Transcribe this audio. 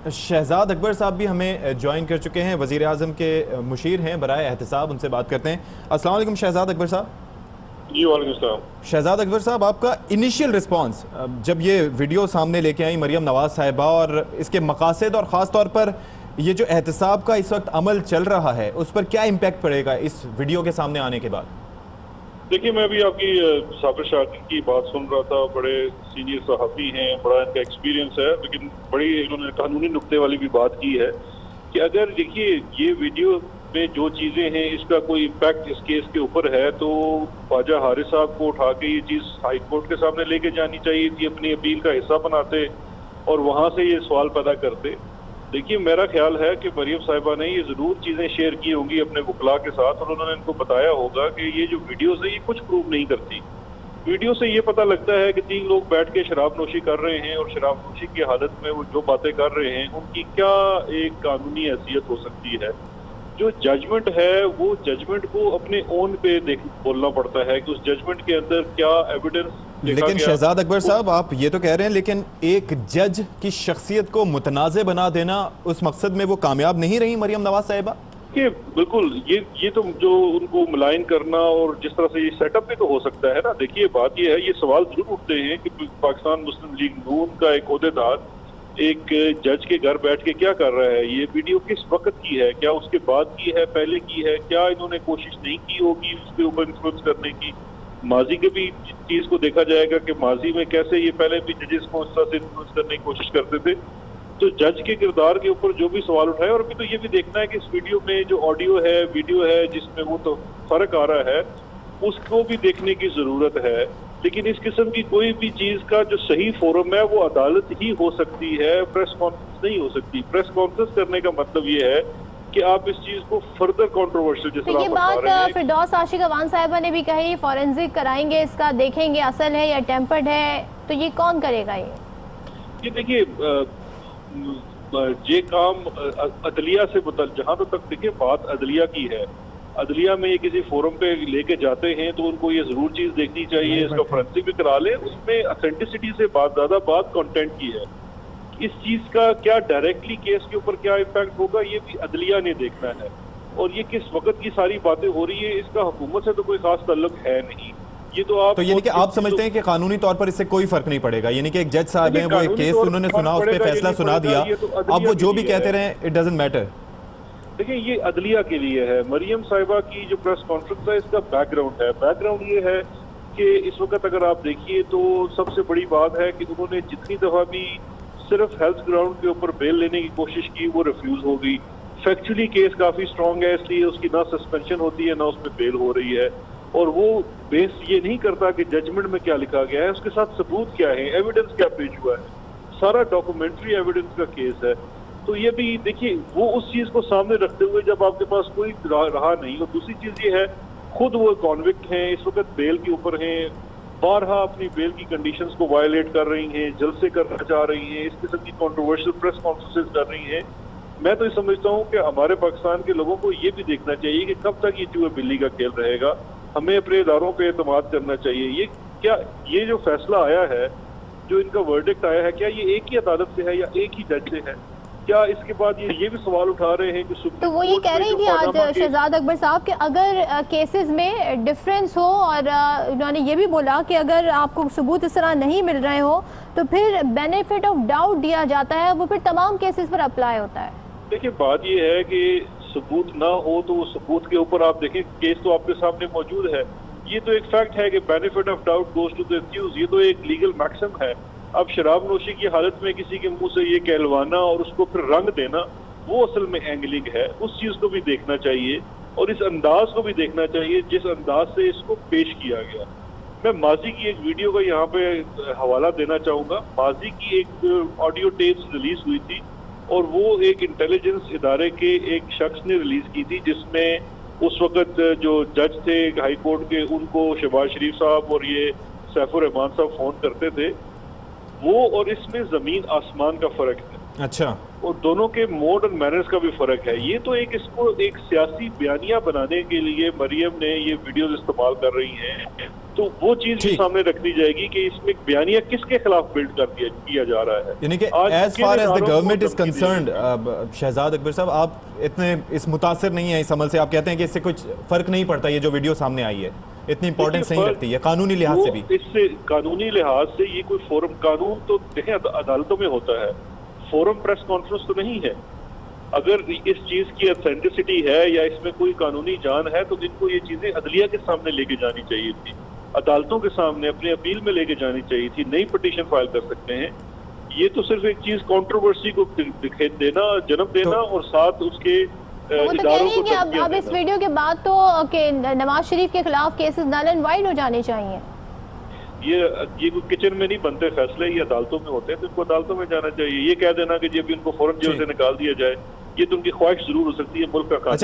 शहजाद अकबर साहब भी हमें ज्वाइन कर चुके हैं, वज़ीर आज़म के मुशीर हैं बराए एहतिसाब, उनसे बात करते हैं। अस्सलाम वालेकुम शहजाद अकबर साहब। जी वालेकुम सलाम। शहजाद अकबर साहब, आपका इनिशियल रिस्पांस जब ये वीडियो सामने लेके आई मरियम नवाज साहिबा और इसके मकासद और ख़ास तौर पर ये जो एहतिसाब का इस वक्त अमल चल रहा है उस पर क्या इम्पैक्ट पड़ेगा इस वीडियो के सामने आने के बाद? देखिए, मैं भी आपकी साबिर शाकिर की बात सुन रहा था। बड़े सीनियर सहाफ़ी हैं, बड़ा इनका एक्सपीरियंस है, लेकिन बड़ी इन्होंने कानूनी नुक्ते वाली भी बात की है कि अगर देखिए ये वीडियो में जो चीज़ें हैं इसका कोई इम्पैक्ट इस केस के ऊपर है तो ख्वाजा हारिस साहब को उठा के ये चीज़ हाई कोर्ट के सामने लेके जानी चाहिए थी, अपनी अपील का हिस्सा बनाते और वहाँ से ये सवाल पैदा करते। देखिए, मेरा ख्याल है कि मरियम साहिबा ने ये ज़रूर चीज़ें शेयर की होंगी अपने वकला के साथ और उन्होंने इनको बताया होगा कि ये जो वीडियोज़ है ये कुछ प्रूव नहीं करती। वीडियो से ये पता लगता है कि 3 लोग बैठ के शराब नोशी कर रहे हैं और शराब नोशी की हालत में वो जो बातें कर रहे हैं उनकी क्या एक कानूनी हैसियत हो सकती है। जो जजमेंट है वो जजमेंट को अपने ओन पे बोलना पड़ता है कि उस जजमेंट के अंदर क्या एविडेंस। लेकिन शहजाद अकबर साहब, आप ये तो कह रहे हैं लेकिन एक जज की शख्सियत को मुतनाज़े बना देना, उस मकसद में वो कामयाब नहीं रही मरियम नवाज साहिबा? कि बिल्कुल ये तो जो उनको मुलायन करना और जिस तरह से ये सेटअप भी तो हो सकता है ना। देखिए, बात ये है, ये सवाल जरूर उठते हैं कि पाकिस्तान मुस्लिम लीग नून का एक ओहदेदार एक जज के घर बैठ के क्या कर रहा है, ये वीडियो किस वक्त की है, क्या उसके बाद की है, पहले की है, क्या इन्होंने कोशिश नहीं की होगी उसके ऊपर इन्फ्लुएंस करने की। माजी के भी चीज को देखा जाएगा कि माजी में कैसे ये पहले भी जजेस को इस तरह से इन्फ्लुएंस करने की कोशिश करते थे। तो जज के किरदार के ऊपर जो भी सवाल उठाए, और अभी तो ये भी देखना है कि इस वीडियो में जो ऑडियो है, वीडियो है जिसमें वो तो फर्क आ रहा है, उसको भी देखने की जरूरत है। लेकिन इस किस्म की कोई भी चीज का जो सही फोरम है वो अदालत ही हो सकती है, प्रेस कॉन्फ्रेंस नहीं हो सकती। प्रेस कॉन्फ्रेंस करने का मतलब ये है कि आप इस चीज को फर्दर कंट्रोवर्शियल जिस तरह ये बात फिरदौस आशिक अवान साहिबा ने भी कही, फॉरेंसिक कराएंगे, इसका देखेंगे असल है या टेम्पर्ड है, तो ये कौन करेगा? ये देखिए, ये काम अदलिया से जहां तक देखिए बात अदलिया की है, अदलिया में ये किसी फोरम पे लेके जाते हैं तो उनको ये जरूर चीज देखनी चाहिए, इसका फॉरेंसिक भी करा ले। उसमें ऑथेंटिसिटी से ज्यादा बात कंटेंट की है। इस चीज का क्या डायरेक्टली केस के ऊपर क्या इम्पैक्ट होगा ये भी अदलिया ने देखना है। और ये किस वक्त की सारी बातें हो रही है इसका हुकूमत से तो कोई खास ताल्लुक है नहीं। ये तो आप यानी कि आप समझते हैं कि कानूनी तौर पर इससे कोई फर्क नहीं पड़ेगा? यानी कि एक जज साहब हैं, वो एक केस उन्होंने सुना, उस पर फैसला सुना दिया, अब वो जो भी कहते रहे इट डजंट मैटर। देखिए, ये अदलिया के लिए है। मरियम साहिबा की जो प्रेस कॉन्फ्रेंस है इसका बैकग्राउंड है। बैकग्राउंड ये है कि इस वक्त अगर आप देखिए तो सबसे बड़ी बात है कि उन्होंने जितनी दफा भी सिर्फ हेल्थ ग्राउंड के ऊपर बेल लेने की कोशिश की वो रिफ्यूज हो गई। फैक्चुअली केस काफी स्ट्रांग है, इसलिए उसकी ना सस्पेंशन होती है ना उसमें बेल हो रही है। और वो बेस ये नहीं करता कि जजमेंट में क्या लिखा गया है, उसके साथ सबूत क्या है, एविडेंस क्या पेश हुआ है। सारा डॉक्यूमेंट्री एविडेंस का केस है। तो ये भी देखिए, वो उस चीज को सामने रखते हुए जब आपके पास कोई रहा नहीं। और दूसरी चीज ये है, खुद वो कॉन्विक्ट हैं, इस वक्त बेल के ऊपर हैं, बारहा अपनी बेल की कंडीशंस को वायलेट कर रही हैं, जलसे करना चाह रही हैं, इस किस्म की कंट्रोवर्शियल प्रेस कॉन्फ्रेंसेस कर रही हैं। मैं तो ये समझता हूँ कि हमारे पाकिस्तान के लोगों को ये भी देखना चाहिए कि कब तक ये चूहे बिल्ली का खेल रहेगा। हमें अपने इदारों पे एतमाद करना चाहिए। ये जो फैसला आया है, जो इनका वर्डिक्ट आया है, क्या ये एक ही अदालत से है या एक ही जज से है? क्या इसके बाद ये भी सवाल उठा रहे हैं कि तो वो ये कह रहे हैं कि आज शहजाद अकबर साहब कि अगर केसेस में डिफरेंस हो, और उन्होंने ये भी बोला कि अगर आपको सबूत इस तरह नहीं मिल रहे हो तो फिर बेनिफिट ऑफ डाउट दिया जाता है, वो फिर तमाम केसेस पर अप्लाई होता है। देखिए, बात ये है कि सबूत ना हो तो वो सबूत के ऊपर आप देखें, केस तो आपके सामने मौजूद है। ये तो एक फैक्ट है कि benefit of doubt goes to the accuse, ये तो एक लीगल मैक्सिम है। अब शराब नोशी की हालत में किसी के मुंह से ये कहलवाना और उसको फिर रंग देना, वो असल में एंगलिंग है। उस चीज को भी देखना चाहिए और इस अंदाज को भी देखना चाहिए जिस अंदाज से इसको पेश किया गया। मैं माजी की एक वीडियो का यहाँ पे हवाला देना चाहूंगा। माजी की एक ऑडियो टेप्स रिलीज हुई थी और वो एक इंटेलिजेंस इदारे के एक शख्स ने रिलीज की थी, जिसमें उस वक्त जो जज थे हाई कोर्ट के, उनको शहबाज शरीफ साहब और ये सैफुर रहमान साहब फोन करते थे। वो और इसमें जमीन आसमान का फर्क है। अच्छा। और दोनों के मोड और मैनर्स का भी फर्क है। ये तो इसको एक सियासी बयानिया बनाने के लिए मरियम ने ये वीडियोस इस्तेमाल कर रही हैं। تو وہ چیز بھی سامنے رکھنی جائے گی کہ اس میں بیانیہ کس کے خلاف بلڈ کیا جا رہا ہے. یعنی کہ as far as the government is concerned Shahzad Akbar صاحب آپ اتنے اس متاثر نہیں ہیں اس عمل سے, آپ کہتے ہیں کہ اس سے کچھ فرق نہیں پڑتا, یہ جو ویڈیو سامنے آئی ہے اتنی امپورٹنس نہیں رکھتی ہے قانونی لحاظ سے بھی؟ اس سے قانونی لحاظ سے یہ کوئی فورم, قانون تو دیکھیں عدالتوں میں ہوتا ہے, فورم پریس کانفرنس تو نہیں ہے. اگر اس چیز کی اتھینٹسٹی ہے یا اس میں کوئی قانونی جان ہے تو ان کو یہ چیزیں عدلیہ کے سامنے لے کے جانی چاہیے تھی, عدالتوں کے سامنے اپنے اپیل میں لے کے جانی چاہیے تھی, نئی پٹیشن فائل کر سکتے ہیں. یہ تو صرف ایک چیز کانٹروورسی کو دینا, جنم دینا اور ساتھ اس کے اداروں کو کہ اب اس ویڈیو کے بعد تو کہ نواز شریف کے خلاف کیسز نل اینڈ وائڈ ہو جانے چاہیے. یہ کوئی کچن میں نہیں بنتے فیصلے, یہ عدالتوں میں ہوتے ہیں, تو ان کو عدالتوں میں جانا چاہیے. یہ کہہ دینا کہ جب ان کو فوراً جیل سے نکال دیا جائے, یہ تو ان کی خواہش ضرور ہو سکتی ہے, ملک کا